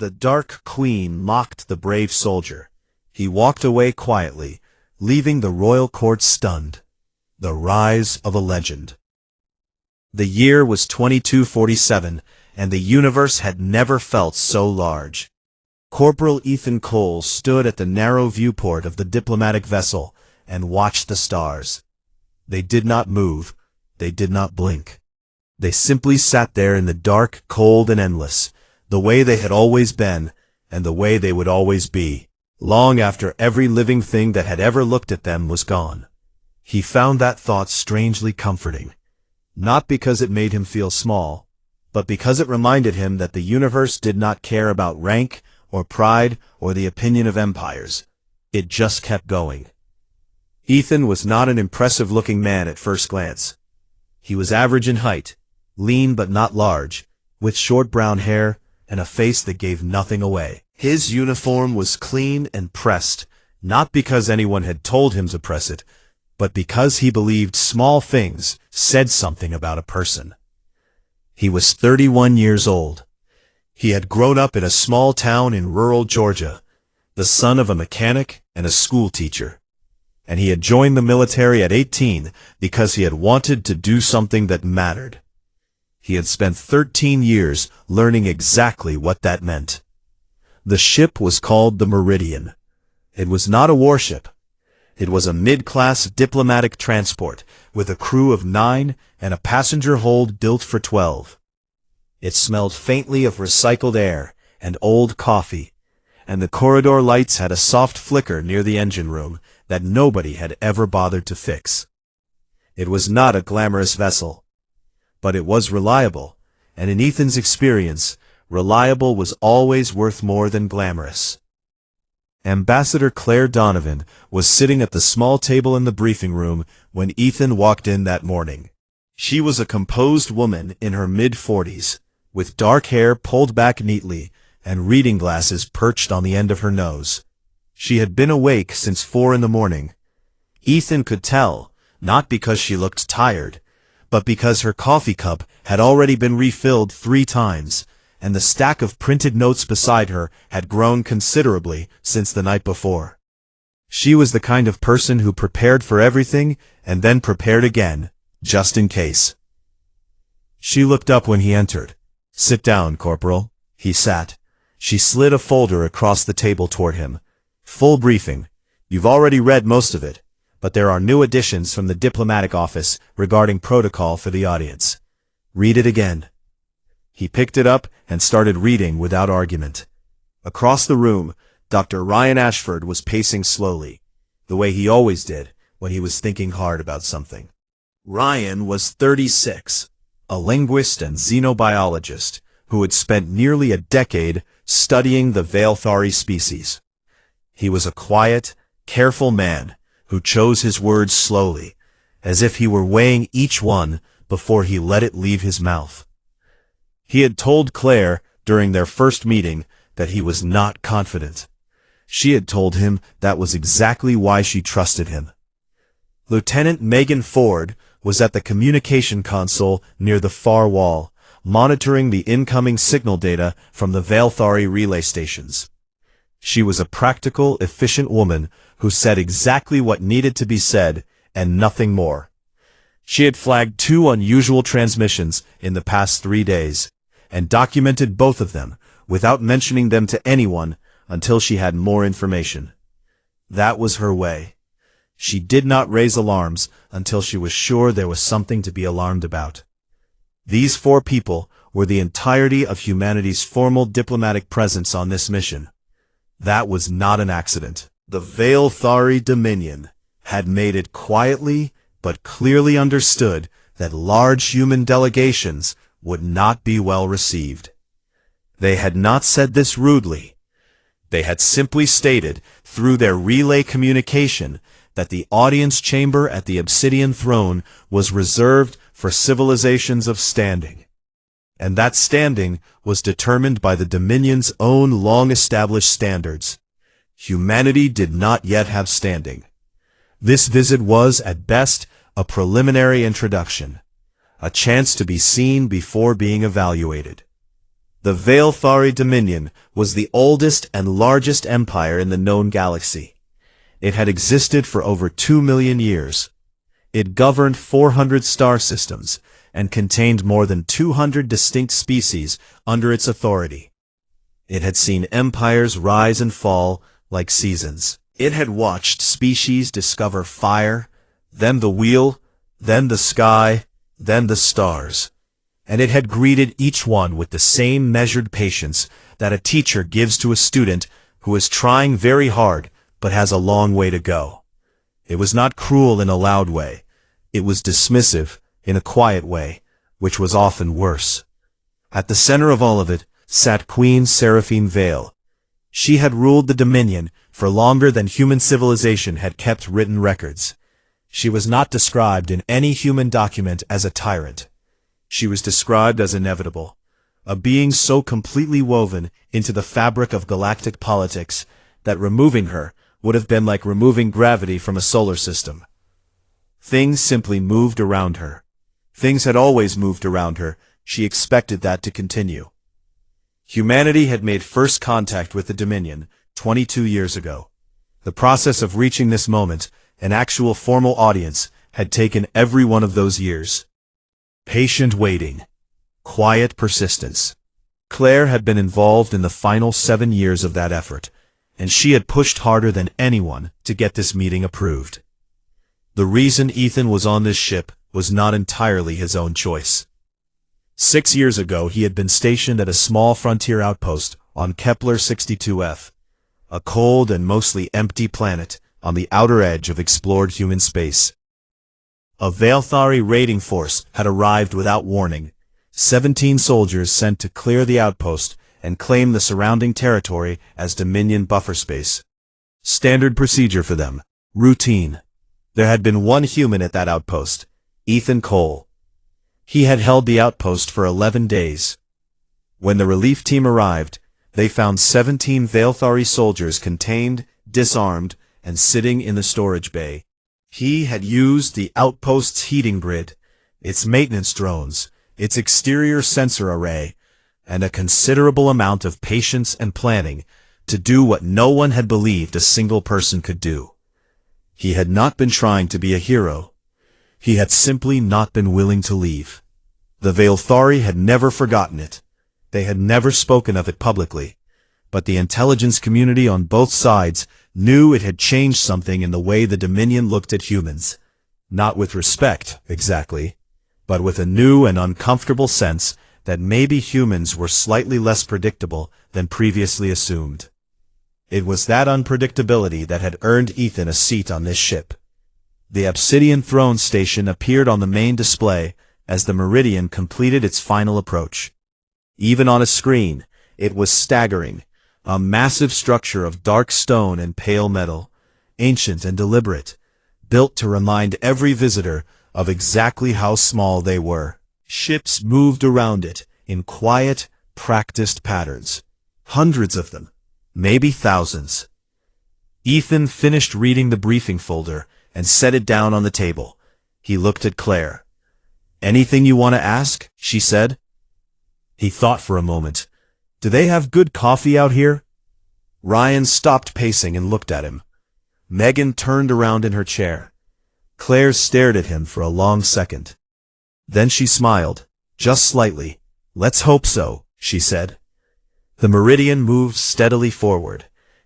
The Dark Queen mocked the brave soldier. He walked away quietly, leaving the royal court stunned. The rise of a legend. The year was 2247, and the universe had never felt so large. Corporal Ethan Cole stood at the narrow viewport of the diplomatic vessel and watched the stars. They did not move. They did not blink. They simply sat there in the dark, cold, and endless, the way they had always been, and the way they would always be, long after every living thing that had ever looked at them was gone. He found that thought strangely comforting, not because it made him feel small, but because it reminded him that the universe did not care about rank or pride or the opinion of empires. It just kept going. Ethan was not an impressive-looking man at first glance. He was average in height, lean but not large, with short brown hair and a face that gave nothing away. His uniform was clean and pressed, not because anyone had told him to press it, but because he believed small things said something about a person. He was 31 years old. He had grown up in a small town in rural Georgia, the son of a mechanic and a school teacher. And he had joined the military at 18 because he had wanted to do something that mattered. He had spent 13 years learning exactly what that meant. The ship was called the Meridian. It was not a warship. It was a mid-class diplomatic transport with a crew of 9 and a passenger hold built for 12. It smelled faintly of recycled air and old coffee, and the corridor lights had a soft flicker near the engine room that nobody had ever bothered to fix. It was not a glamorous vessel, but it was reliable, and in Ethan's experience, reliable was always worth more than glamorous. Ambassador Claire Donovan was sitting at the small table in the briefing room when Ethan walked in that morning. She was a composed woman in her mid-40s, with dark hair pulled back neatly and reading glasses perched on the end of her nose. She had been awake since 4 in the morning. Ethan could tell, not because she looked tired, but because her coffee cup had already been refilled 3 times, and the stack of printed notes beside her had grown considerably since the night before. She was the kind of person who prepared for everything and then prepared again, just in case. She looked up when he entered. "Sit down, Corporal." He sat. She slid a folder across the table toward him. "Full briefing. You've already read most of it, but there are new additions from the diplomatic office regarding protocol for the audience. Read it again." He picked it up and started reading without argument. Across the room, Dr. Ryan Ashford was pacing slowly, the way he always did when he was thinking hard about something. Ryan was 36, a linguist and xenobiologist who had spent nearly a decade studying the Veilthari species. He was a quiet, careful man who chose his words slowly, as if he were weighing each one before he let it leave his mouth. He had told Claire during their first meeting that he was not confident. She had told him that was exactly why she trusted him. Lieutenant Megan Ford was at the communication console near the far wall, monitoring the incoming signal data from the Veilthari relay stations. She was a practical, efficient woman who said exactly what needed to be said and nothing more. She had flagged 2 unusual transmissions in the past 3 days, and documented both of them without mentioning them to anyone until she had more information. That was her way. She did not raise alarms until she was sure there was something to be alarmed about. These 4 people were the entirety of humanity's formal diplomatic presence on this mission. That was not an accident. The Veilthari Dominion had made it quietly but clearly understood that large human delegations would not be well received. They had not said this rudely. They had simply stated, through their relay communication, that the audience chamber at the Obsidian Throne was reserved for civilizations of standing. And that standing was determined by the Dominion's own long-established standards. Humanity did not yet have standing. This visit was, at best, a preliminary introduction, a chance to be seen before being evaluated. The Veilthari Dominion was the oldest and largest empire in the known galaxy. It had existed for over 2 million years. It governed 400 star systems and contained more than 200 distinct species under its authority. It had seen empires rise and fall like seasons. It had watched species discover fire, then the wheel, then the sky, then the stars. And it had greeted each one with the same measured patience that a teacher gives to a student who is trying very hard but has a long way to go. It was not cruel in a loud way. It was dismissive in a quiet way, which was often worse. At the center of all of it sat Queen Seraphine Vale. She had ruled the Dominion for longer than human civilization had kept written records. She was not described in any human document as a tyrant. She was described as inevitable, a being so completely woven into the fabric of galactic politics that removing her would have been like removing gravity from a solar system. Things simply moved around her. Things had always moved around her. She expected that to continue. Humanity had made first contact with the Dominion 22 years ago. The process of reaching this moment, an actual formal audience, had taken every one of those years. Patient waiting. Quiet persistence. Claire had been involved in the final 7 years of that effort, and she had pushed harder than anyone to get this meeting approved. The reason Ethan was on this ship was not entirely his own choice. 6 years ago he had been stationed at a small frontier outpost on Kepler 62F, a cold and mostly empty planet on the outer edge of explored human space. A Veilthari raiding force had arrived without warning, 17 soldiers sent to clear the outpost and claim the surrounding territory as Dominion buffer space. Standard procedure for them. Routine. There had been one human at that outpost, Ethan Cole. He had held the outpost for 11 days. When the relief team arrived, they found 17 Veilthari soldiers contained, disarmed, and sitting in the storage bay. He had used the outpost's heating grid, its maintenance drones, its exterior sensor array, and a considerable amount of patience and planning to do what no one had believed a single person could do. He had not been trying to be a hero. He had simply not been willing to leave. The Veilthari had never forgotten it. They had never spoken of it publicly, but the intelligence community on both sides knew it had changed something in the way the Dominion looked at humans. Not with respect, exactly, but with a new and uncomfortable sense that maybe humans were slightly less predictable than previously assumed. It was that unpredictability that had earned Ethan a seat on this ship. The Obsidian Throne Station appeared on the main display as the Meridian completed its final approach. Even on a screen, it was staggering, a massive structure of dark stone and pale metal, ancient and deliberate, built to remind every visitor of exactly how small they were. Ships moved around it in quiet, practiced patterns. Hundreds of them, maybe thousands. Ethan finished reading the briefing folder and set it down on the table. He looked at Claire. "Anything you want to ask?" she said. He thought for a moment. "Do they have good coffee out here?" Ryan stopped pacing and looked at him. Megan turned around in her chair. Claire stared at him for a long second. Then she smiled, just slightly. "Let's hope so," she said. The Meridian moved steadily forward,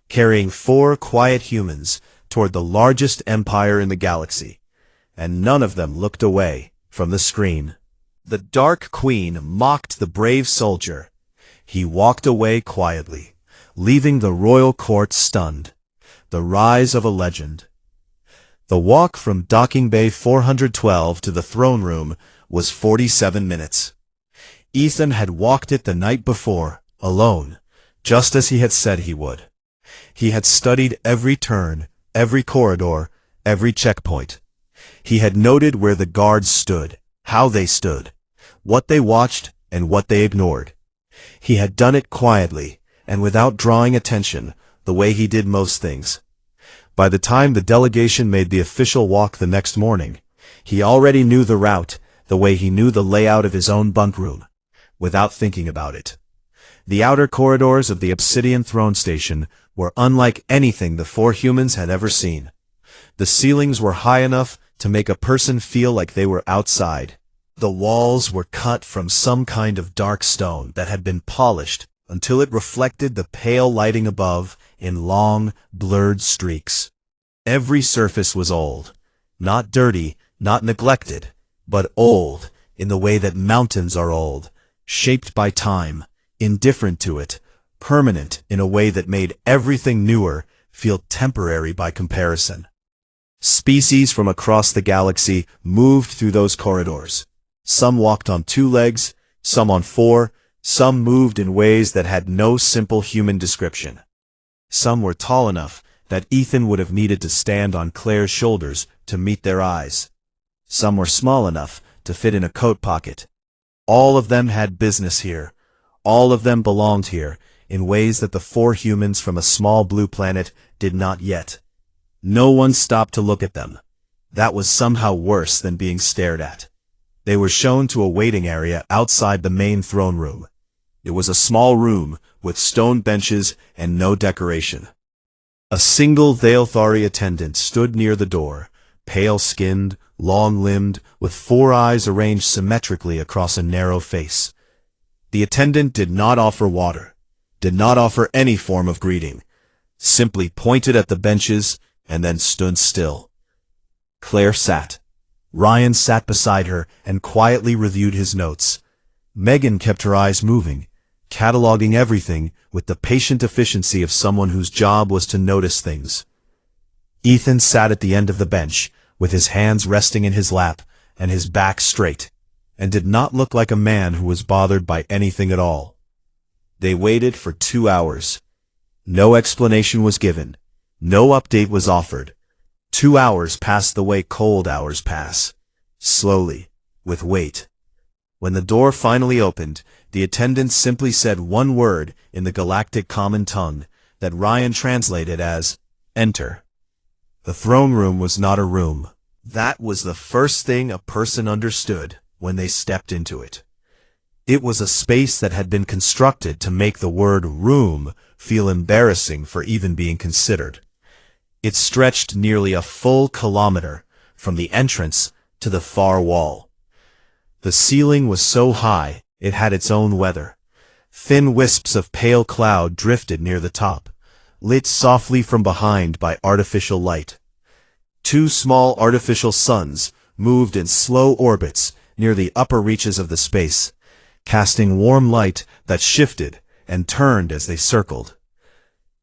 carrying 4 quiet humans toward the largest empire in the galaxy, and none of them looked away from the screen. The Dark Queen mocked the brave soldier. He walked away quietly, leaving the royal court stunned. The rise of a legend. The walk from Docking Bay 412 to the throne room was 47 minutes. Ethan had walked it the night before, alone, just as he had said he would. He had studied every turn, every corridor, every checkpoint. He had noted where the guards stood, how they stood, what they watched, and what they ignored. He had done it quietly, and without drawing attention, the way he did most things. By the time the delegation made the official walk the next morning, he already knew the route, the way he knew the layout of his own bunk room, without thinking about it. The outer corridors of the Obsidian Throne Station were unlike anything the four humans had ever seen. The ceilings were high enough to make a person feel like they were outside. The walls were cut from some kind of dark stone that had been polished until it reflected the pale lighting above in long, blurred streaks. Every surface was old. Not dirty, not neglected, but old in the way that mountains are old, shaped by time, indifferent to it, permanent in a way that made everything newer feel temporary by comparison. Species from across the galaxy moved through those corridors. Some walked on 2 legs, some on 4, some moved in ways that had no simple human description. Some were tall enough that Ethan would have needed to stand on Claire's shoulders to meet their eyes. Some were small enough to fit in a coat pocket. All of them had business here. All of them belonged here, in ways that the 4 humans from a small blue planet did not yet. No one stopped to look at them. That was somehow worse than being stared at. They were shown to a waiting area outside the main throne room. It was a small room with stone benches and no decoration. A single Thalethari attendant stood near the door, pale-skinned, long-limbed, with 4 eyes arranged symmetrically across a narrow face. The attendant did not offer water, did not offer any form of greeting, simply pointed at the benches and then stood still. Claire sat. Ryan sat beside her and quietly reviewed his notes. Megan kept her eyes moving, cataloging everything with the patient efficiency of someone whose job was to notice things. Ethan sat at the end of the bench, with his hands resting in his lap and his back straight, and did not look like a man who was bothered by anything at all. They waited for 2 hours. No explanation was given. No update was offered. 2 hours passed the way cold hours pass. Slowly, with weight. When the door finally opened, the attendant simply said one word in the galactic common tongue that Ryan translated as, "Enter." The throne room was not a room. That was the first thing a person understood when they stepped into it. It was a space that had been constructed to make the word room feel embarrassing for even being considered. It stretched nearly a full kilometer from the entrance to the far wall. The ceiling was so high it had its own weather. Thin wisps of pale cloud drifted near the top, lit softly from behind by artificial light. 2 small artificial suns moved in slow orbits near the upper reaches of the space, casting warm light that shifted and turned as they circled.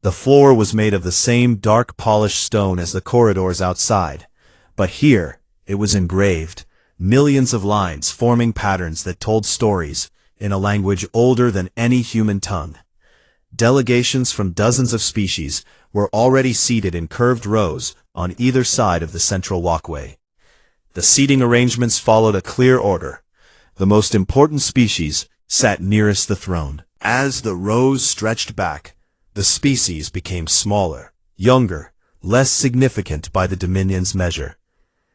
The floor was made of the same dark polished stone as the corridors outside, but here it was engraved, millions of lines forming patterns that told stories in a language older than any human tongue. Delegations from dozens of species were already seated in curved rows on either side of the central walkway. The seating arrangements followed a clear order. The most important species sat nearest the throne. As the rows stretched back, the species became smaller, younger, less significant by the Dominion's measure.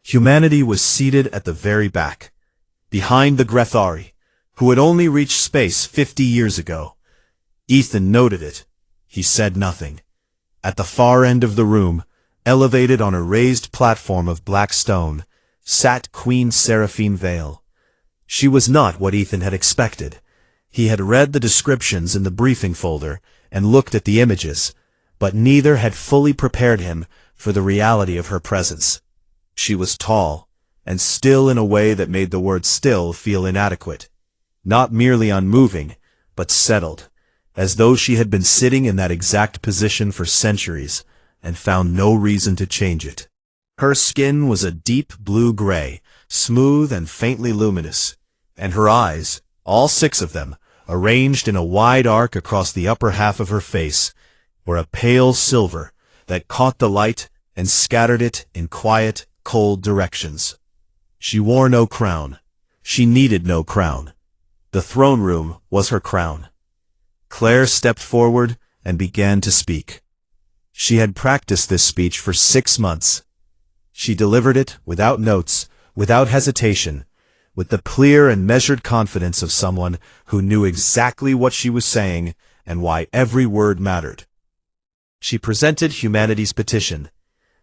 Humanity was seated at the very back, behind the Grethari, who had only reached space 50 years ago. Ethan noted it. He said nothing. At the far end of the room, elevated on a raised platform of black stone, sat Queen Seraphine Vale. She was not what Ethan had expected. He had read the descriptions in the briefing folder and looked at the images, but neither had fully prepared him for the reality of her presence. She was tall, and still in a way that made the word still feel inadequate. Not merely unmoving, but settled, as though she had been sitting in that exact position for centuries and found no reason to change it. Her skin was a deep blue-gray, smooth and faintly luminous, and her eyes, all 6 of them, arranged in a wide arc across the upper half of her face, were a pale silver that caught the light and scattered it in quiet, cold directions. She wore no crown. She needed no crown. The throne room was her crown. Claire stepped forward and began to speak. She had practiced this speech for 6 months. She delivered it without notes, without hesitation, with the clear and measured confidence of someone who knew exactly what she was saying and why every word mattered. She presented humanity's petition,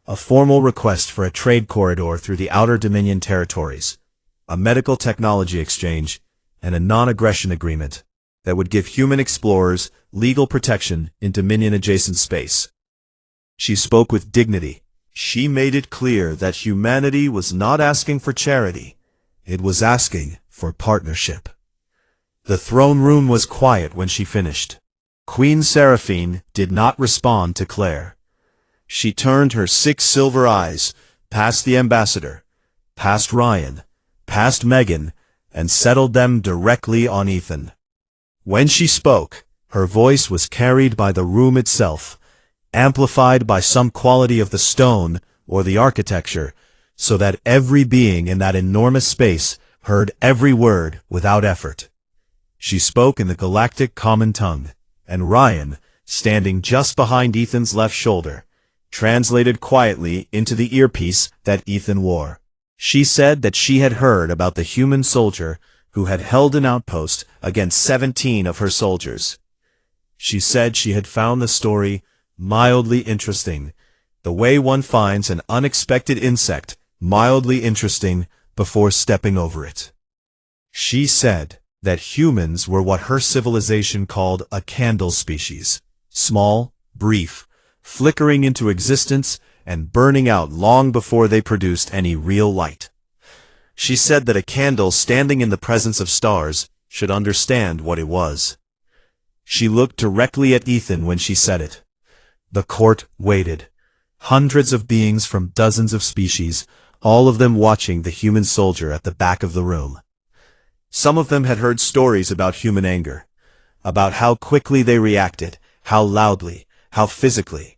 a formal request for a trade corridor through the Outer Dominion territories, a medical technology exchange, and a non-aggression agreement that would give human explorers legal protection in Dominion-adjacent space. She spoke with dignity. She made it clear that humanity was not asking for charity. It was asking for partnership. The throne room was quiet when she finished. Queen Seraphine did not respond to Claire. She turned her 6 silver eyes past the ambassador, past Ryan, past Megan, and settled them directly on Ethan. When she spoke, her voice was carried by the room itself, amplified by some quality of the stone or the architecture, so that every being in that enormous space heard every word without effort. She spoke in the galactic common tongue, and Ryan, standing just behind Ethan's left shoulder, translated quietly into the earpiece that Ethan wore. She said that she had heard about the human soldier who had held an outpost against 17 of her soldiers. She said she had found the story mildly interesting, the way one finds an unexpected insect mildly interesting before stepping over it. She said that humans were what her civilization called a candle species, small, brief, flickering into existence and burning out long before they produced any real light. She said that a candle standing in the presence of stars should understand what it was. She looked directly at Ethan when she said it. The court waited. Hundreds of beings from dozens of species, all of them watching the human soldier at the back of the room. Some of them had heard stories about human anger, about how quickly they reacted, how loudly, how physically.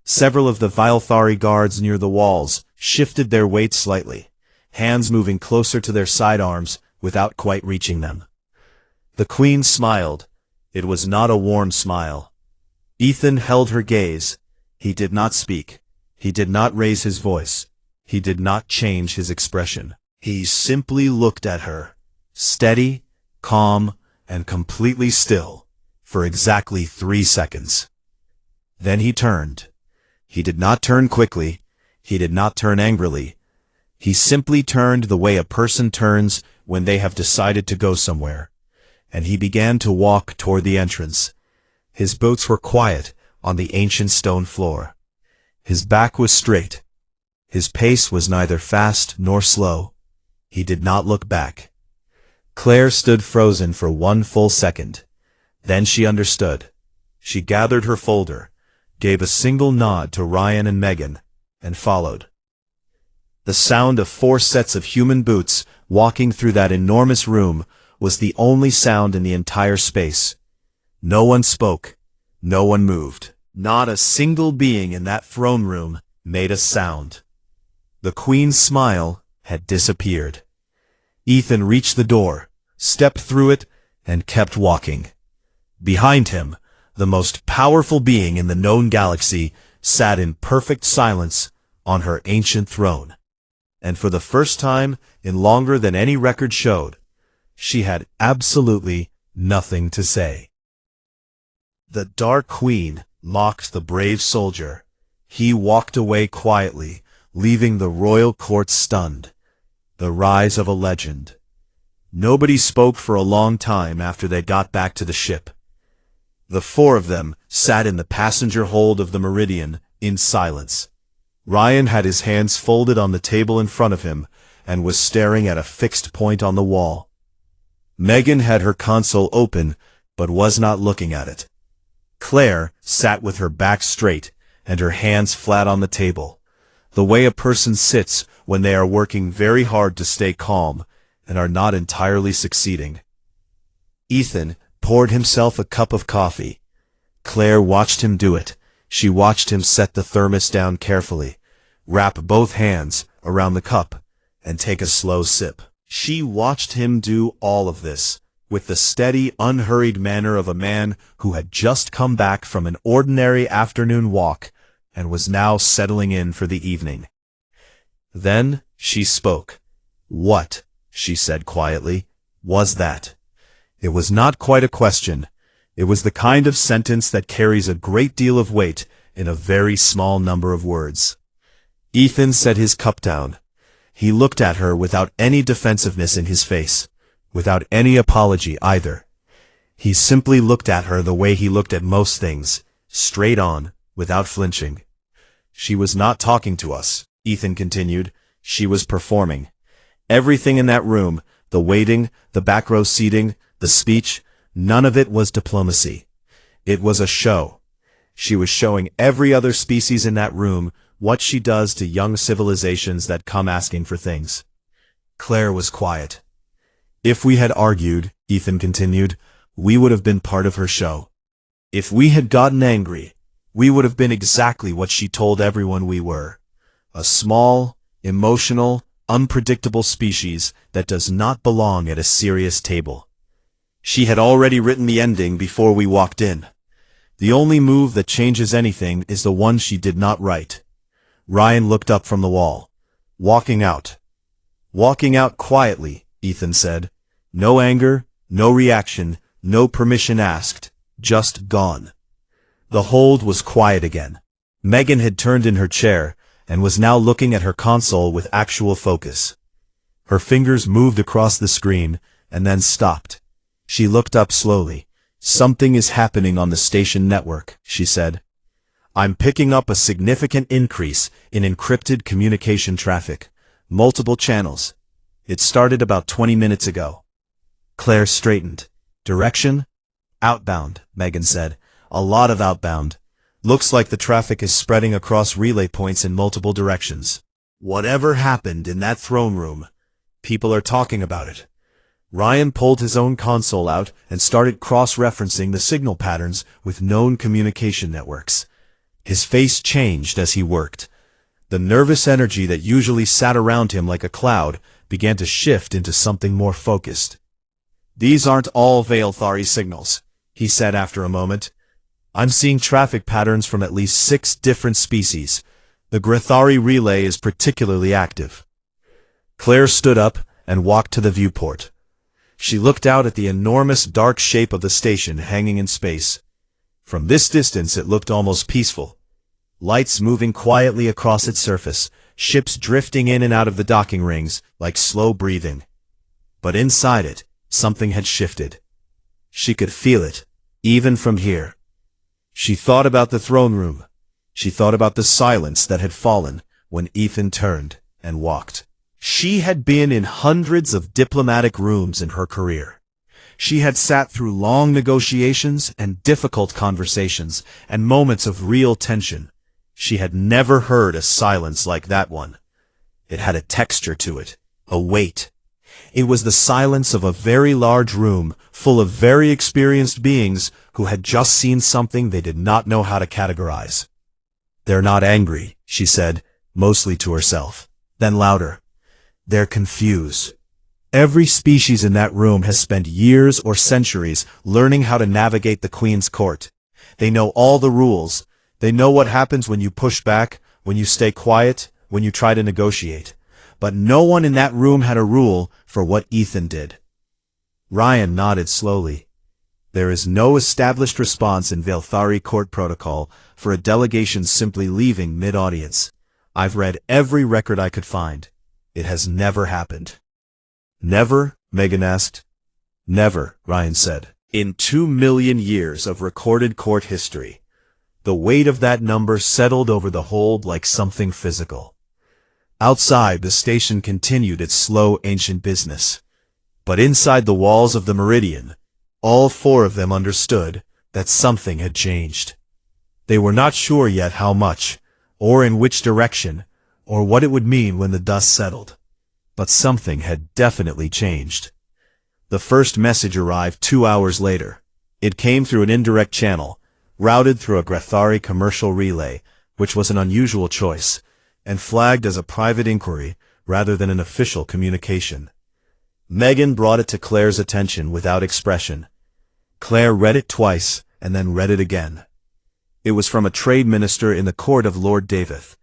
Several of the Vilethari guards near the walls shifted their weight slightly, hands moving closer to their sidearms without quite reaching them. The queen smiled. It was not a warm smile. Ethan held her gaze. He did not speak. He did not raise his voice. He did not change his expression. He simply looked at her, steady, calm, and completely still, for exactly 3 seconds. Then he turned. He did not turn quickly. He did not turn angrily. He simply turned the way a person turns when they have decided to go somewhere, and he began to walk toward the entrance. His boots were quiet on the ancient stone floor. His back was straight. His pace was neither fast nor slow. He did not look back. Claire stood frozen for 1 full second. Then she understood. She gathered her folder, gave a single nod to Ryan and Megan, and followed. The sound of 4 sets of human boots walking through that enormous room was the only sound in the entire space. No one spoke. No one moved. Not a single being in that throne room made a sound. The queen's smile had disappeared. Ethan reached the door, stepped through it, and kept walking. Behind him, the most powerful being in the known galaxy sat in perfect silence on her ancient throne. And for the first time in longer than any record showed, she had absolutely nothing to say. The Dark Queen mocked the brave soldier. He walked away quietly, leaving the royal court stunned. The rise of a legend. Nobody spoke for a long time after they got back to the ship. The 4 of them sat in the passenger hold of the Meridian in silence. Ryan had his hands folded on the table in front of him and was staring at a fixed point on the wall. Megan had her console open but was not looking at it. Claire sat with her back straight and her hands flat on the table, the way a person sits when they are working very hard to stay calm and are not entirely succeeding. Ethan poured himself a cup of coffee. Claire watched him do it. She watched him set the thermos down carefully, wrap both hands around the cup, and take a slow sip. She watched him do all of this with the steady, unhurried manner of a man who had just come back from an ordinary afternoon walk and was now settling in for the evening. Then she spoke. What she said quietly. Was that? It was not quite a question. It was the kind of sentence that carries a great deal of weight in a very small number of words. Ethan set his cup down. He looked at her without any defensiveness in his face, without any apology either. He simply looked at her the way he looked at most things, straight on, without flinching. She was not talking to us, Ethan continued. She was performing. Everything in that room, the waiting, the back row seating, the speech, none of it was diplomacy. It was a show. She was showing every other species in that room what she does to young civilizations that come asking for things. Claire was quiet. If we had argued, Ethan continued, we would have been part of her show. If we had gotten angry, we would have been exactly what she told everyone we were. A small, emotional, unpredictable species that does not belong at a serious table. She had already written the ending before we walked in. The only move that changes anything is the one she did not write. Ryan looked up from the wall. Walking out. Walking out quietly, Ethan said. No anger, no reaction, no permission asked, just gone. The hold was quiet again. Megan had turned in her chair and was now looking at her console with actual focus. Her fingers moved across the screen and then stopped. She looked up slowly. Something is happening on the station network, she said. I'm picking up a significant increase in encrypted communication traffic. Multiple channels. It started about 20 minutes ago. Claire straightened. Direction? Outbound, Megan said. A lot of outbound. Looks like the traffic is spreading across relay points in multiple directions. Whatever happened in that throne room? People are talking about it. Ryan pulled his own console out and started cross-referencing the signal patterns with known communication networks. His face changed as he worked. The nervous energy that usually sat around him like a cloud began to shift into something more focused. These aren't all Veilthari signals, he said after a moment. I'm seeing traffic patterns from at least 6 different species. The Grithari relay is particularly active. Claire stood up and walked to the viewport. She looked out at the enormous dark shape of the station hanging in space. From this distance it looked almost peaceful. Lights moving quietly across its surface, ships drifting in and out of the docking rings like slow breathing. But inside it, something had shifted. She could feel it, even from here. She thought about the throne room. She thought about the silence that had fallen when Ethan turned and walked. She had been in hundreds of diplomatic rooms in her career. She had sat through long negotiations and difficult conversations and moments of real tension. She had never heard a silence like that one. It had a texture to it, a weight. It was the silence of a very large room full of very experienced beings who had just seen something they did not know how to categorize. They're not angry, she said, mostly to herself. Then louder. They're confused. Every species in that room has spent years or centuries learning how to navigate the Queen's court. They know all the rules. They know what happens when you push back, when you stay quiet, when you try to negotiate. But no one in that room had a rule for what Ethan did. Ryan nodded slowly. There is no established response in Veilthari court protocol for a delegation simply leaving mid-audience. I've read every record I could find. It has never happened. Never? Megan asked. Never, Ryan said. In 2 million years of recorded court history. The weight of that number settled over the hold like something physical. Outside, the station continued its slow, ancient business. But inside the walls of the Meridian, all 4 of them understood that something had changed. They were not sure yet how much, or in which direction, or what it would mean when the dust settled. But something had definitely changed. The first message arrived 2 hours later. It came through an indirect channel, routed through a Grithari commercial relay, which was an unusual choice, and flagged as a private inquiry rather than an official communication. Megan brought it to Claire's attention without expression. Claire read it twice and then read it again. It was from a trade minister in the court of Lord Davith,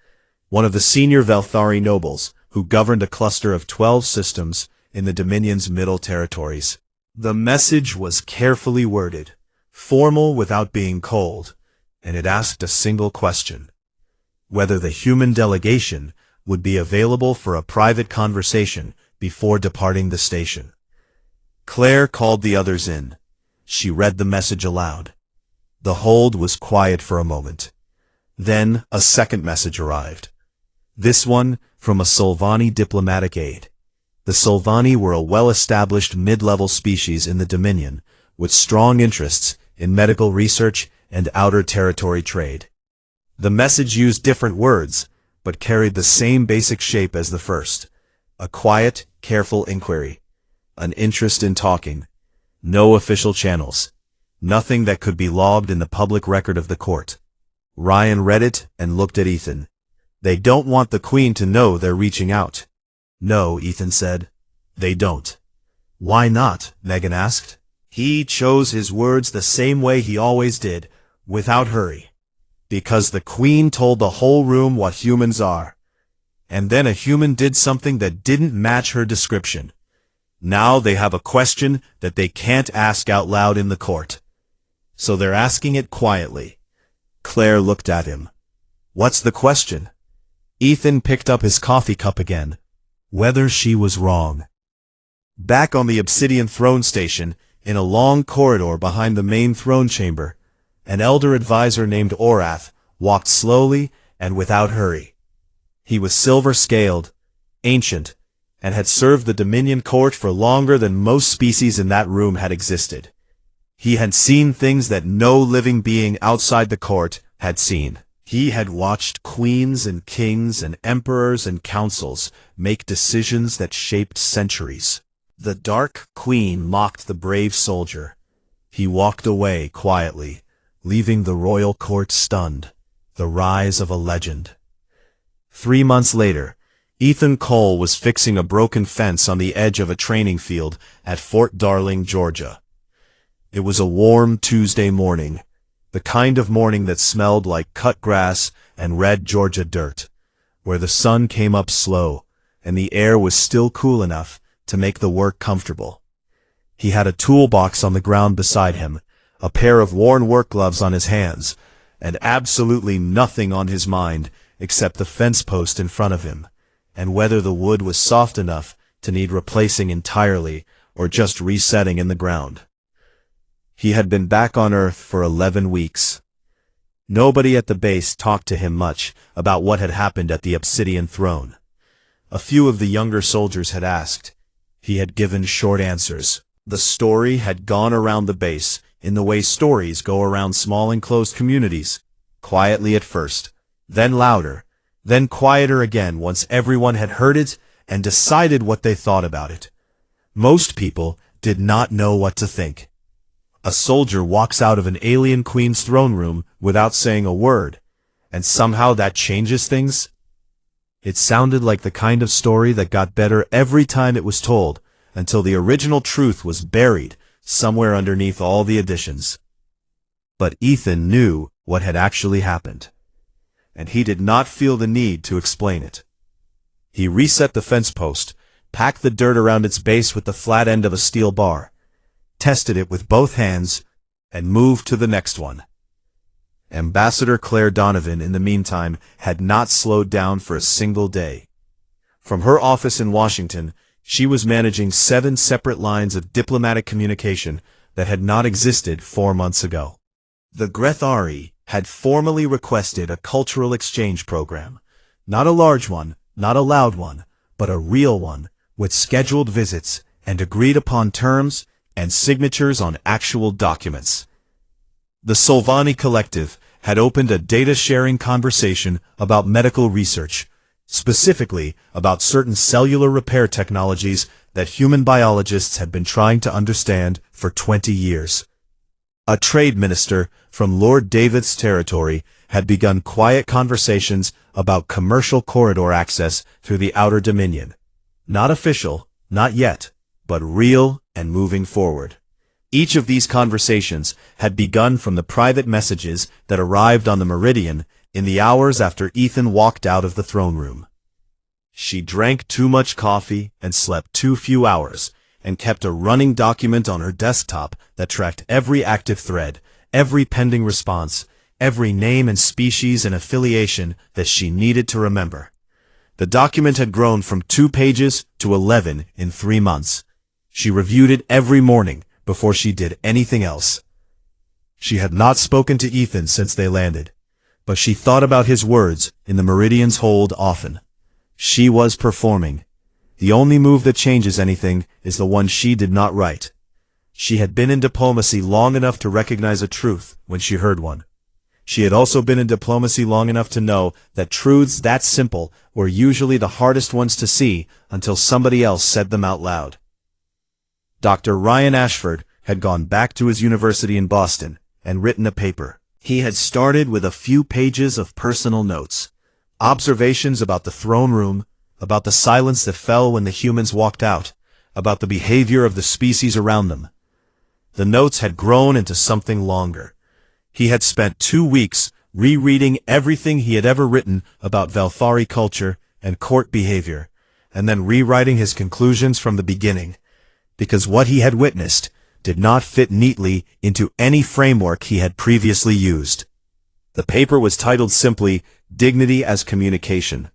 one of the senior Veilthari nobles who governed a cluster of 12 systems in the Dominion's middle territories. The message was carefully worded, formal without being cold, and it asked a single question: whether the human delegation would be available for a private conversation before departing the station. Claire called the others in. She read the message aloud. The hold was quiet for a moment. Then a second message arrived. This one from a Solvani diplomatic aide. The Solvani were a well-established mid-level species in the Dominion, with strong interests in medical research and outer territory trade. The message used different words, but carried the same basic shape as the first: a quiet, careful inquiry, an interest in talking, no official channels, nothing that could be logged in the public record of the court. Ryan read it and looked at Ethan. They don't want the Queen to know they're reaching out. No, Ethan said. They don't. Why not? Megan asked. He chose his words the same way he always did, without hurry. Because the Queen told the whole room what humans are. And then a human did something that didn't match her description. Now they have a question that they can't ask out loud in the court. So they're asking it quietly. Claire looked at him. What's the question? Ethan picked up his coffee cup again. Whether she was wrong. Back on the Obsidian throne station, in a long corridor behind the main throne chamber, an elder advisor named Orath walked slowly and without hurry. He was silver-scaled, ancient, and had served the Dominion court for longer than most species in that room had existed. He had seen things that no living being outside the court had seen. He had watched queens and kings and emperors and councils make decisions that shaped centuries. The Dark Queen mocked the brave soldier. He walked away quietly, leaving the royal court stunned. The rise of a legend. 3 months later, Ethan Cole was fixing a broken fence on the edge of a training field at Fort Darling, Georgia. It was a warm Tuesday morning, the kind of morning that smelled like cut grass and red Georgia dirt, where the sun came up slow and the air was still cool enough to make the work comfortable. He had a toolbox on the ground beside him, a pair of worn work gloves on his hands, and absolutely nothing on his mind except the fence post in front of him, and whether the wood was soft enough to need replacing entirely or just resetting in the ground. He had been back on Earth for 11 weeks. Nobody at the base talked to him much about what had happened at the Obsidian throne. A few of the younger soldiers had asked. He had given short answers. The story had gone around the base in the way stories go around small enclosed communities, quietly at first, then louder, then quieter again once everyone had heard it and decided what they thought about it. Most people did not know what to think. A soldier walks out of an alien queen's throne room without saying a word, and somehow that changes things. It sounded like the kind of story that got better every time it was told, until the original truth was buried somewhere underneath all the additions. But Ethan knew what had actually happened, and he did not feel the need to explain it. He reset the fence post, packed the dirt around its base with the flat end of a steel bar, tested it with both hands, and moved to the next one. Ambassador Claire Donovan, in the meantime, had not slowed down for a single day. From her office in Washington, she was managing 7 separate lines of diplomatic communication that had not existed 4 months ago. The Grethari had formally requested a cultural exchange program. Not a large one, not a loud one, but a real one, with scheduled visits and agreed-upon terms and signatures on actual documents. The Solvani Collective had opened a data-sharing conversation about medical research, specifically about certain cellular repair technologies that human biologists had been trying to understand for 20 years. A trade minister from Lord David's territory had begun quiet conversations about commercial corridor access through the Outer Dominion. Not official, not yet, but real and moving forward. Each of these conversations had begun from the private messages that arrived on the Meridian in the hours after Ethan walked out of the throne room. She drank too much coffee and slept too few hours, and kept a running document on her desktop that tracked every active thread, every pending response, every name and species and affiliation that she needed to remember. The document had grown from 2 pages to 11 in 3 months. She reviewed it every morning before she did anything else. She had not spoken to Ethan since they landed, but she thought about his words in the Meridian's hold often. She was performing. The only move that changes anything is the one she did not write. She had been in diplomacy long enough to recognize a truth when she heard one. She had also been in diplomacy long enough to know that truths that simple were usually the hardest ones to see until somebody else said them out loud. Dr. Ryan Ashford had gone back to his university in Boston and written a paper. He had started with a few pages of personal notes, observations about the throne room, about the silence that fell when the humans walked out, about the behavior of the species around them. The notes had grown into something longer. He had spent 2 weeks rereading everything he had ever written about Valthari culture and court behavior, and then rewriting his conclusions from the beginning, because what he had witnessed did not fit neatly into any framework he had previously used. The paper was titled simply, Dignity as Communication.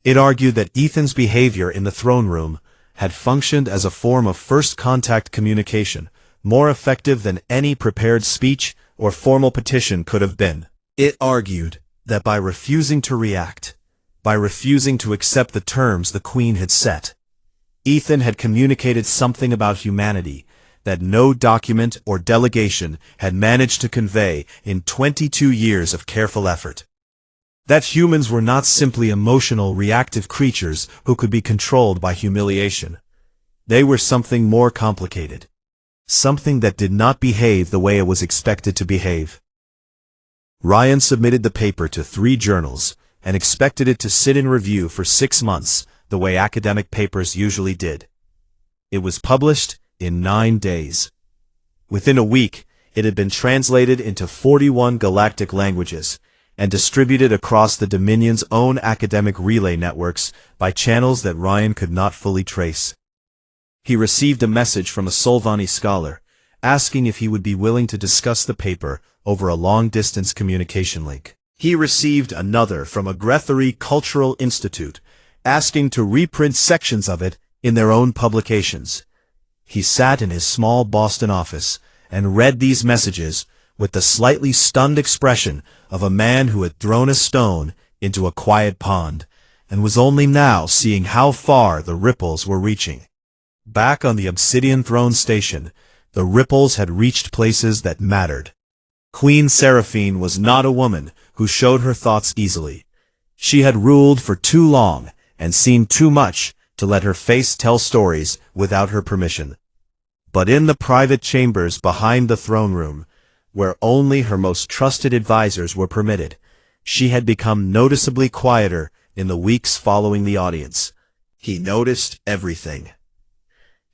It argued that Ethan's behavior in the throne room had functioned as a form of first contact communication, more effective than any prepared speech or formal petition could have been. It argued that by refusing to react, by refusing to accept the terms the Queen had set, Ethan had communicated something about humanity that no document or delegation had managed to convey in 22 years of careful effort. That humans were not simply emotional, reactive creatures who could be controlled by humiliation. They were something more complicated. Something that did not behave the way it was expected to behave. Ryan submitted the paper to 3 journals and expected it to sit in review for 6 months, the way academic papers usually did. It was published in 9 days. Within a week, it had been translated into 41 galactic languages and distributed across the Dominion's own academic relay networks by channels that Ryan could not fully trace. He received a message from a Solvani scholar, asking if he would be willing to discuss the paper over a long-distance communication link. He received another from a Grethari Cultural Institute, asking to reprint sections of it in their own publications. He sat in his small Boston office and read these messages with the slightly stunned expression of a man who had thrown a stone into a quiet pond, and was only now seeing how far the ripples were reaching. Back on the Obsidian Throne Station, the ripples had reached places that mattered. Queen Seraphine was not a woman who showed her thoughts easily. She had ruled for too long and seen too much to let her face tell stories without her permission. But in the private chambers behind the throne room, where only her most trusted advisors were permitted, she had become noticeably quieter in the weeks following the audience. He noticed everything.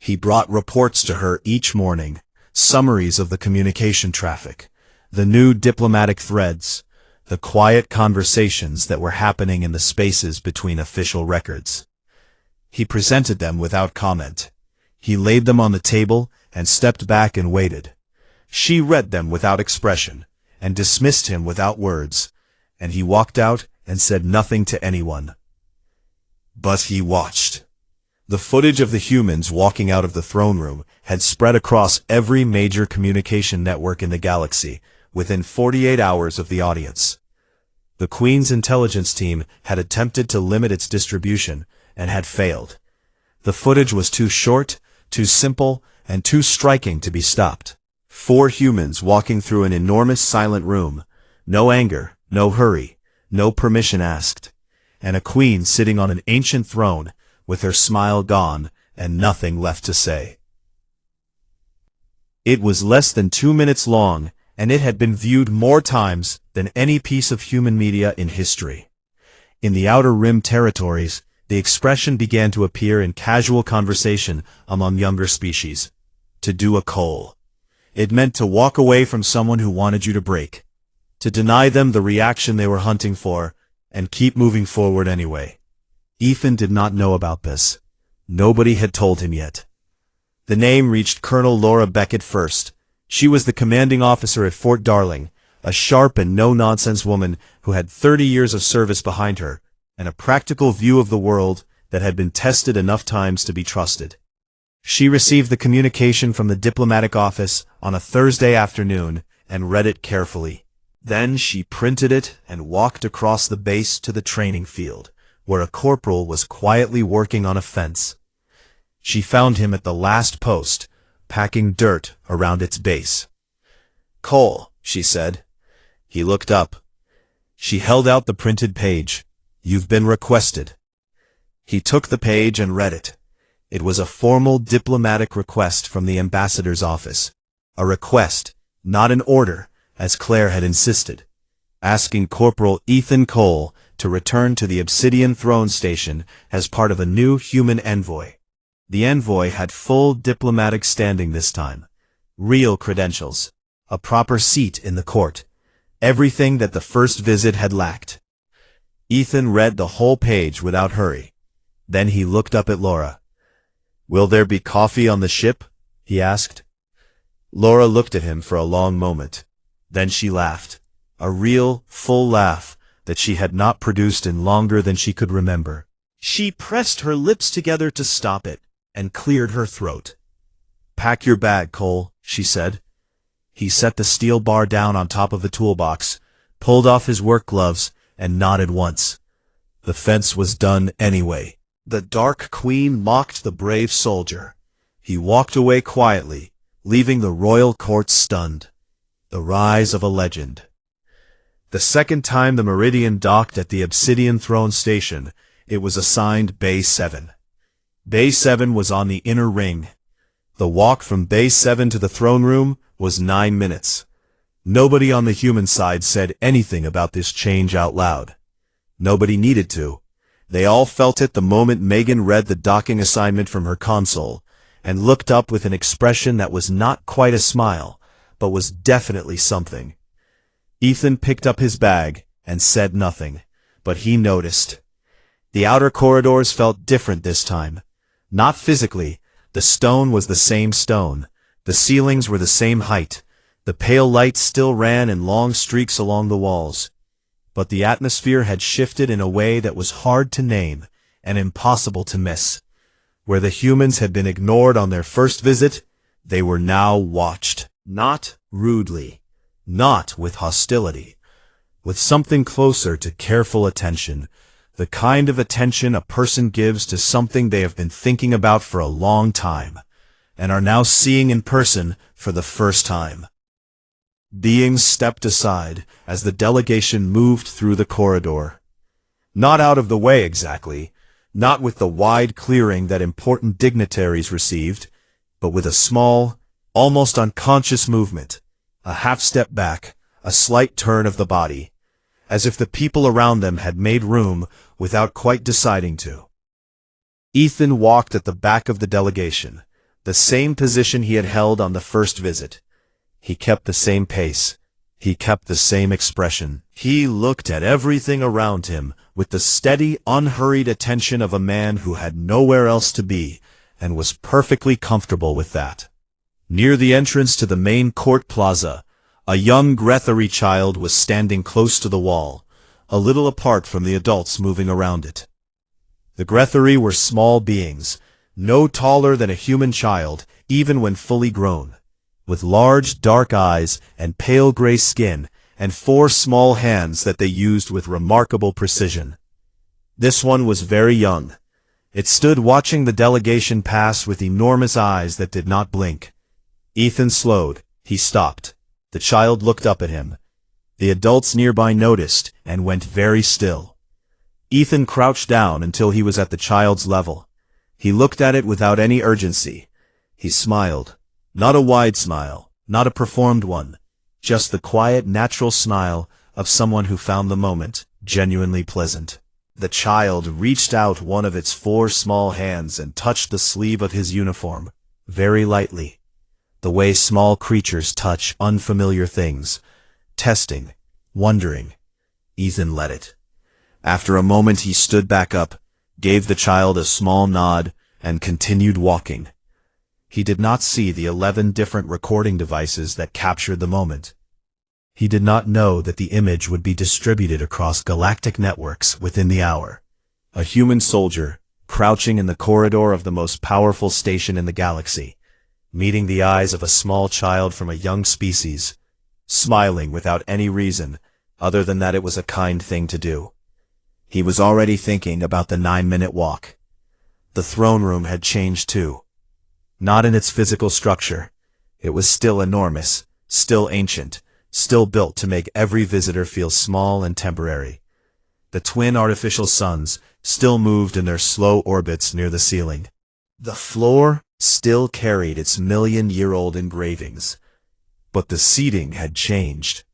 He brought reports to her each morning, summaries of the communication traffic, the new diplomatic threads, the quiet conversations that were happening in the spaces between official records. He presented them without comment. He laid them on the table and stepped back and waited. She read them without expression, and dismissed him without words, and he walked out and said nothing to anyone. But he watched. The footage of the humans walking out of the throne room had spread across every major communication network in the galaxy within 48 hours of the audience. The Queen's intelligence team had attempted to limit its distribution and had failed. The footage was too short, too simple, and too striking to be stopped. 4 humans walking through an enormous silent room, no anger, no hurry, no permission asked, and a queen sitting on an ancient throne with her smile gone and nothing left to say. It was less than 2 minutes long, and it had been viewed more times than any piece of human media in history. In the Outer Rim territories, the expression began to appear in casual conversation among younger species. To do a coal. It meant to walk away from someone who wanted you to break, to deny them the reaction they were hunting for, and keep moving forward anyway. Ethan did not know about this. Nobody had told him yet. The name reached Colonel Laura Beckett first. She was the commanding officer at Fort Darling, a sharp and no-nonsense woman who had 30 years of service behind her, and a practical view of the world that had been tested enough times to be trusted. She received the communication from the diplomatic office on a Thursday afternoon and read it carefully. Then she printed it and walked across the base to the training field, where a corporal was quietly working on a fence. She found him at the last post, packing dirt around its base. "Cole," she said. He looked up. She held out the printed page. "You've been requested." He took the page and read it. It was a formal diplomatic request from the ambassador's office. A request, not an order, as Claire had insisted, asking Corporal Ethan Cole to return to the Obsidian Throne Station as part of a new human envoy. The envoy had full diplomatic standing this time, real credentials, a proper seat in the court, everything that the first visit had lacked. Ethan read the whole page without hurry. Then he looked up at Laura. "Will there be coffee on the ship?" he asked. Laura looked at him for a long moment. Then she laughed, a real, full laugh that she had not produced in longer than she could remember. She pressed her lips together to stop it, and cleared her throat. "Pack your bag, Cole," she said. He set the steel bar down on top of the toolbox, pulled off his work gloves, and nodded once. The fence was done anyway. The Dark Queen mocked the brave soldier. He walked away quietly, leaving the royal court stunned. The rise of a legend. The second time the Meridian docked at the Obsidian Throne Station, it was assigned Bay 7. Bay 7 was on the inner ring. The walk from Bay 7 to the throne room was 9 minutes. Nobody on the human side said anything about this change out loud. Nobody needed to. They all felt it the moment Megan read the docking assignment from her console, and looked up with an expression that was not quite a smile, but was definitely something. Ethan picked up his bag and said nothing, but he noticed. The outer corridors felt different this time. Not physically. The stone was the same stone. The ceilings were the same height. The pale light still ran in long streaks along the walls. But the atmosphere had shifted in a way that was hard to name and impossible to miss. Where the humans had been ignored on their first visit, they were now watched. Not rudely, not with hostility, with something closer to careful attention, the kind of attention a person gives to something they have been thinking about for a long time, and are now seeing in person for the first time. Beings stepped aside as the delegation moved through the corridor. Not out of the way exactly, not with the wide clearing that important dignitaries received, but with a small, almost unconscious movement, a half-step back, a slight turn of the body, as if the people around them had made room without quite deciding to. Ethan walked at the back of the delegation, the same position he had held on the first visit. He kept the same pace. He kept the same expression. He looked at everything around him with the steady, unhurried attention of a man who had nowhere else to be, and was perfectly comfortable with that. Near the entrance to the main court plaza, a young Grethari child was standing close to the wall, a little apart from the adults moving around it. The Grethari were small beings, no taller than a human child, even when fully grown, with large dark eyes and pale gray skin, and 4 small hands that they used with remarkable precision. This one was very young. It stood watching the delegation pass with enormous eyes that did not blink. Ethan slowed. He stopped. The child looked up at him. The adults nearby noticed and went very still. Ethan crouched down until he was at the child's level. He looked at it without any urgency. He smiled. Not a wide smile, not a performed one, just the quiet, natural smile of someone who found the moment genuinely pleasant. The child reached out one of its 4 small hands and touched the sleeve of his uniform, very lightly, the way small creatures touch unfamiliar things, testing, wondering. Ethan let it. After a moment he stood back up, gave the child a small nod, and continued walking. He did not see the 11 different recording devices that captured the moment. He did not know that the image would be distributed across galactic networks within the hour. A human soldier, crouching in the corridor of the most powerful station in the galaxy, meeting the eyes of a small child from a young species, smiling without any reason other than that it was a kind thing to do. He was already thinking about the 9-minute walk. The throne room had changed too. Not in its physical structure. It was still enormous, still ancient, still built to make every visitor feel small and temporary. The twin artificial suns still moved in their slow orbits near the ceiling. The floor still carried its million-year-old engravings. But the seating had changed.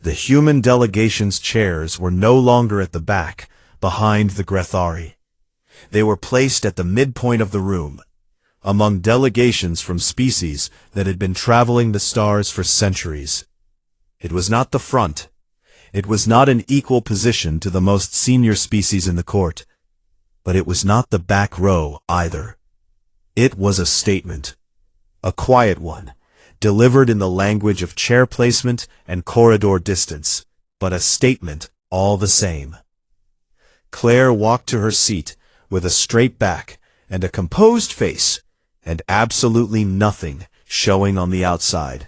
The human delegation's chairs were no longer at the back, behind the Grethari. They were placed at the midpoint of the room, among delegations from species that had been traveling the stars for centuries. It was not the front. It was not an equal position to the most senior species in the court. But it was not the back row either. It was a statement. A quiet one, delivered in the language of chair placement and corridor distance, but a statement all the same. Claire walked to her seat with a straight back and a composed face, and absolutely nothing showing on the outside.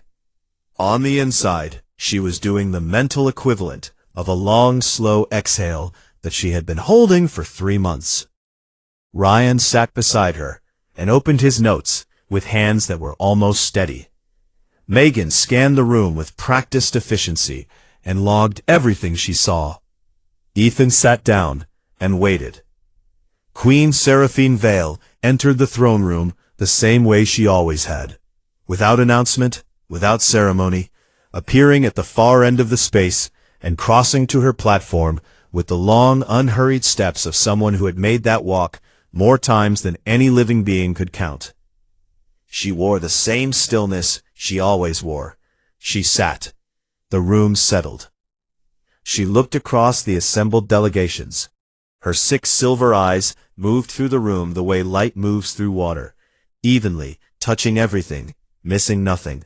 On the inside, she was doing the mental equivalent of a long, slow exhale that she had been holding for 3 months. Ryan sat beside her and opened his notes with hands that were almost steady. Megan scanned the room with practiced efficiency and logged everything she saw. Ethan sat down and waited. Queen Seraphine Vale entered the throne room the same way she always had, without announcement, without ceremony, appearing at the far end of the space and crossing to her platform with the long, unhurried steps of someone who had made that walk more times than any living being could count. She wore the same stillness she always wore. She sat. The room settled. She looked across the assembled delegations. Her 6 silver eyes moved through the room the way light moves through water, evenly, touching everything, missing nothing.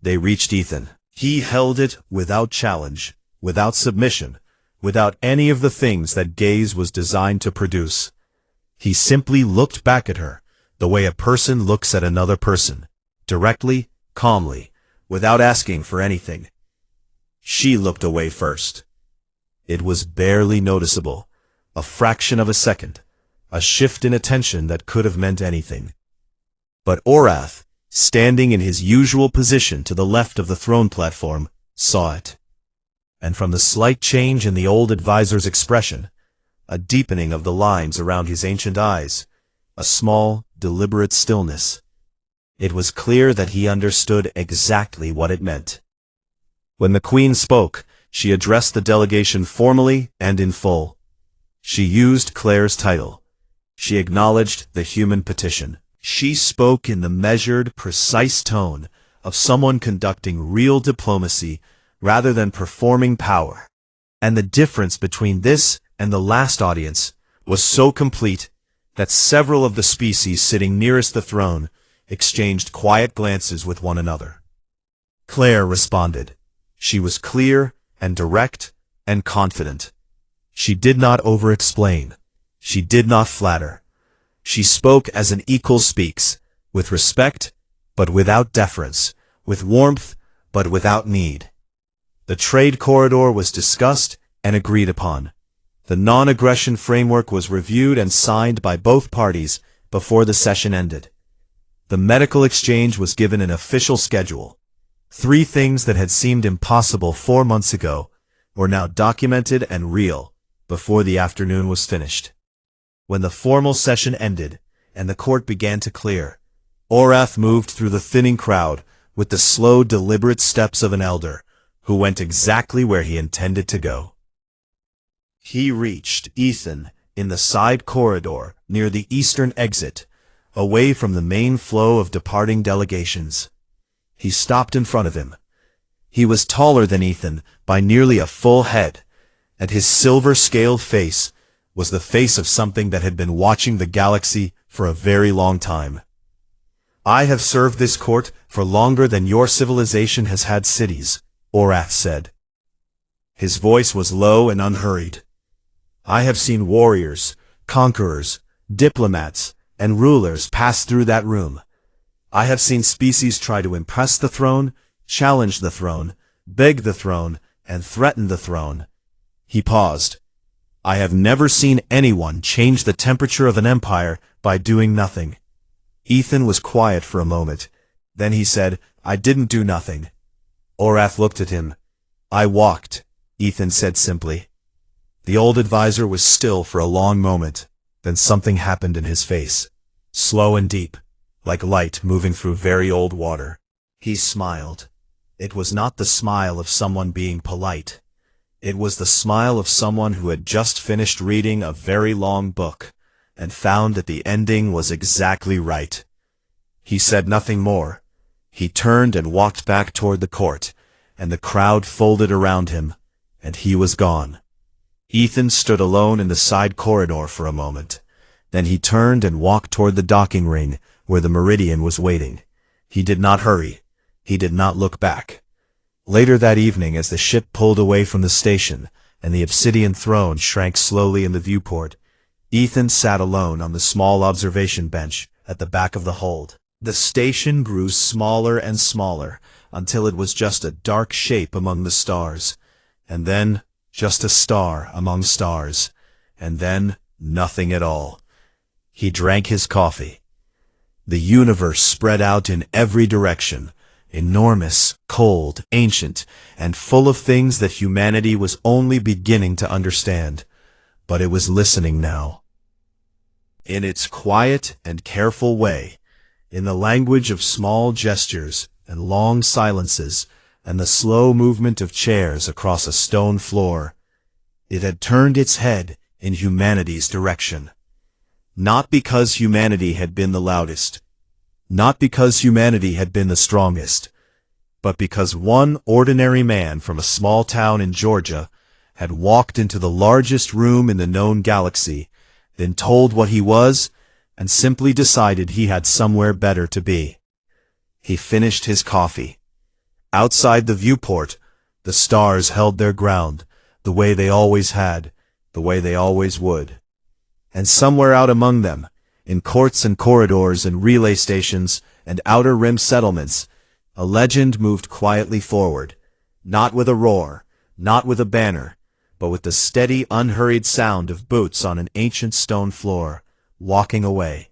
They reached Ethan. He held it without challenge, without submission, without any of the things that gaze was designed to produce. He simply looked back at her, the way a person looks at another person, directly, calmly, without asking for anything. She looked away first. It was barely noticeable, a fraction of a second, a shift in attention that could have meant anything. But Orath, standing in his usual position to the left of the throne platform, saw it. And from the slight change in the old advisor's expression, a deepening of the lines around his ancient eyes, a small, deliberate stillness, it was clear that he understood exactly what it meant. When the Queen spoke, she addressed the delegation formally and in full. She used Claire's title. She acknowledged the human petition. She spoke in the measured, precise tone of someone conducting real diplomacy rather than performing power. And the difference between this and the last audience was so complete that several of the species sitting nearest the throne exchanged quiet glances with one another. Claire responded. She was clear and direct and confident. She did not over-explain. She did not flatter. She spoke as an equal speaks, with respect, but without deference, with warmth, but without need. The trade corridor was discussed and agreed upon. The non-aggression framework was reviewed and signed by both parties before the session ended. The medical exchange was given an official schedule. 3 things that had seemed impossible 4 months ago were now documented and real before the afternoon was finished. When the formal session ended and the court began to clear, Orath moved through the thinning crowd with the slow, deliberate steps of an elder who went exactly where he intended to go. He reached Ethan in the side corridor near the eastern exit, away from the main flow of departing delegations. He stopped in front of him. He was taller than Ethan by nearly a full head, and his silver-scaled face was the face of something that had been watching the galaxy for a very long time. "I have served this court for longer than your civilization has had cities," Orath said. His voice was low and unhurried. "I have seen warriors, conquerors, diplomats, and rulers pass through that room. I have seen species try to impress the throne, challenge the throne, beg the throne, and threaten the throne." He paused. "I have never seen anyone change the temperature of an empire by doing nothing." Ethan was quiet for a moment. Then he said, "I didn't do nothing." Orath looked at him. "I walked," Ethan said simply. The old advisor was still for a long moment. Then something happened in his face. Slow and deep, like light moving through very old water. He smiled. It was not the smile of someone being polite. It was the smile of someone who had just finished reading a very long book, and found that the ending was exactly right. He said nothing more. He turned and walked back toward the court, and the crowd folded around him, and he was gone. Ethan stood alone in the side corridor for a moment. Then he turned and walked toward the docking ring, where the Meridian was waiting. He did not hurry. He did not look back. Later that evening, as the ship pulled away from the station, and the obsidian throne shrank slowly in the viewport, Ethan sat alone on the small observation bench at the back of the hold. The station grew smaller and smaller, until it was just a dark shape among the stars, and then just a star among stars, and then nothing at all. He drank his coffee. The universe spread out in every direction, enormous, cold, ancient, and full of things that humanity was only beginning to understand, but it was listening now. In its quiet and careful way, in the language of small gestures and long silences, and the slow movement of chairs across a stone floor, it had turned its head in humanity's direction. Not because humanity had been the loudest, not because humanity had been the strongest, but because one ordinary man from a small town in Georgia had walked into the largest room in the known galaxy, then told what he was, and simply decided he had somewhere better to be. He finished his coffee. Outside the viewport, the stars held their ground, the way they always had, the way they always would. And somewhere out among them, in courts and corridors and relay stations and outer rim settlements, a legend moved quietly forward, not with a roar, not with a banner, but with the steady, unhurried sound of boots on an ancient stone floor, walking away.